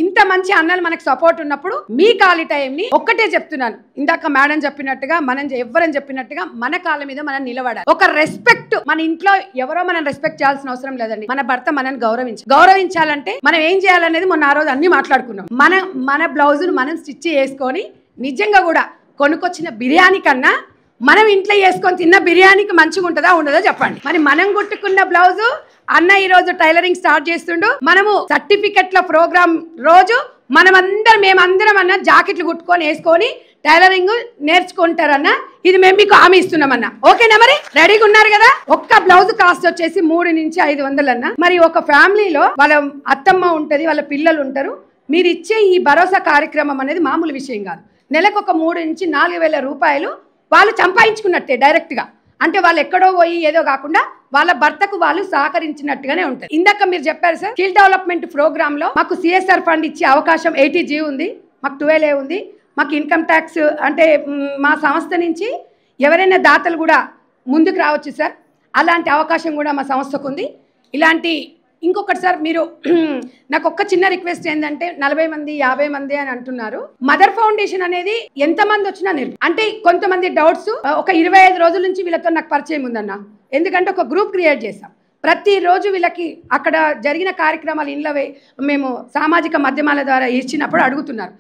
ఇంత మంచి అన్నలు మనకు సపోర్ట్ ఉన్నప్పుడు మీ ఖాళీ టైంని ఒక్కటే చెప్తున్నాను, ఇందాక మేడం చెప్పినట్టుగా మనం ఎవరని చెప్పినట్టుగా మన కాళ్ళ మీద మనం నిలబడాలి. ఒక రెస్పెక్ట్, మన ఇంట్లో ఎవరో మనం రెస్పెక్ట్ చేయాల్సిన అవసరం లేదండి. మన భర్త మనని గౌరవించాలంటే మనం ఏం చేయాలనేది మొన్న ఆ రోజు అన్ని మాట్లాడుకున్నాం. మన బ్లౌజును మనం స్టిచ్ చేసుకొని నిజంగా కూడా కొనుక్కొచ్చిన బిర్యానీ కన్నా మనం ఇంట్లో వేసుకొని తిన్న బిర్యానీకి మంచిగా ఉంటుందా ఉండదో చెప్పండి. మరి మనం కుట్టుకున్న బ్లౌజు అన్న ఈ రోజు టైలరింగ్ స్టార్ట్ చేస్తుండు. మనము సర్టిఫికెట్ల ప్రోగ్రామ్ రోజు మేమందరం అన్న జాకెట్లు కుట్టుకొని వేసుకొని టైలరింగ్ నేర్చుకుంటారన్న, ఇది మేము మీకు హామీ ఇస్తున్నామన్నా. ఓకేనా? మరి రెడీగా ఉన్నారు కదా? ఒక్క బ్లౌజ్ కాస్ట్ వచ్చేసి 3 నుంచి 500 అన్న. మరి ఒక ఫ్యామిలీలో వాళ్ళ అత్తమ్మ ఉంటది, వాళ్ళ పిల్లలు ఉంటారు. మీరు ఇచ్చే ఈ భరోసా కార్యక్రమం అనేది మామూలు విషయం కాదు. నెలకు ఒక 3 నుంచి 4,000 రూపాయలు వాళ్ళు సంపాదించుకున్నట్టే డైరెక్ట్ గా. అంటే వాళ్ళు ఎక్కడో పోయి ఏదో కాకుండా వాళ్ళ భర్తకు వాళ్ళు సహకరించినట్టుగానే ఉంటుంది. ఇందాక మీరు చెప్పారు సార్, స్కిల్ డెవలప్మెంట్ ప్రోగ్రామ్ లో మాకు సిఎస్ఆర్ ఫండ్ ఇచ్చే అవకాశం 80G ఉంది, మాకు 12A ఉంది. మాకు ఇన్కమ్ ట్యాక్స్ అంటే మా సంస్థ నుంచి ఎవరైనా దాతలు కూడా ముందుకు రావచ్చు సార్. అలాంటి అవకాశం కూడా మా సంస్థకు ఉంది. ఇలాంటి ఇంకొకటి సార్, మీరు నాకు ఒక్క చిన్న రిక్వెస్ట్ ఏంటంటే 40 మంది 50 మంది అని అంటున్నారు. మదర్ ఫౌండేషన్ అనేది ఎంతమంది వచ్చినా అంటే కొంతమంది డౌట్స్, ఒక 25 రోజుల నుంచి వీళ్ళతో నాకు పరిచయం ఉందన్న. ఎందుకంటే ఒక గ్రూప్ క్రియేట్ చేస్తాం. ప్రతిరోజు వీళ్ళకి అక్కడ జరిగిన కార్యక్రమాలు ఇంట్లో మేము సామాజిక మాధ్యమాల ద్వారా ఇచ్చినప్పుడు అడుగుతున్నారు,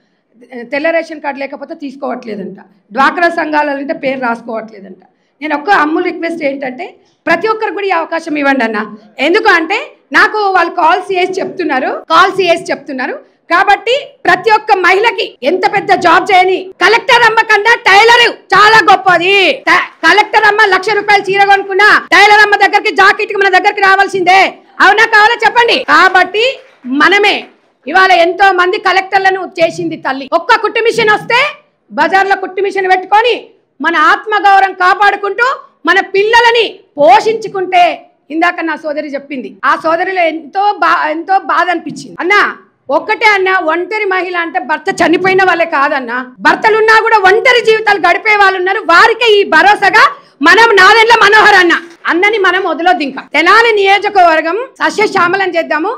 తెల్ల రేషన్ కార్డు లేకపోతే తీసుకోవట్లేదంట, డ్వాక్రా సంఘాలంటే పేరు రాసుకోవట్లేదంట. నేను ఒక్క అమ్ములు రిక్వెస్ట్ ఏంటంటే ప్రతి ఒక్కరు కూడా ఈ అవకాశం ఇవ్వండి అన్న. ఎందుకు అంటే నాకు వాళ్ళు కాల్స్ చేసి చెప్తున్నారు కాబట్టి ప్రతి ఒక్క మహిళకి ఎంత పెద్ద జాబ్ చేయని, కలెక్టర్ అమ్మ కన్నా టైలర్ చాలా గొప్పది. కలెక్టర్ అమ్మ 1,00,000 రూపాయలు చీర కొనుక్కున్నా టైలర్ అమ్మ దగ్గరికి జాకెట్ మన దగ్గరికి రావాల్సిందే. అవునా కావాలా చెప్పండి? కాబట్టి మనమే ఇవాళ ఎంతో మంది కలెక్టర్లను చేసింది తల్లి. ఒక్క కుట్టు మిషన్ వస్తే బజార్లో కుట్టు మిషన్ పెట్టుకొని మన ఆత్మగౌరవం కాపాడుకుంటూ మన పిల్లలని పోషించుకుంటే, ఇందాక నా సోదరి చెప్పింది, ఆ సోదరిలో ఎంతో బాధ అనిపించింది. అన్న ఒక్కటే అన్న, ఒంటరి మహిళ అంటే భర్త చనిపోయిన వాళ్ళే కాదన్న, భర్తలున్నా కూడా ఒంటరి జీవితాలు గడిపే వాళ్ళు ఉన్నారు. వారికే ఈ భరోసాగా మనం నాదెండ్ల మనోహర్ అన్నని మనం వదలొద్దు. ఇంకా తెనాలి నియోజకవర్గం సస్యశ్యామలం చేద్దాము.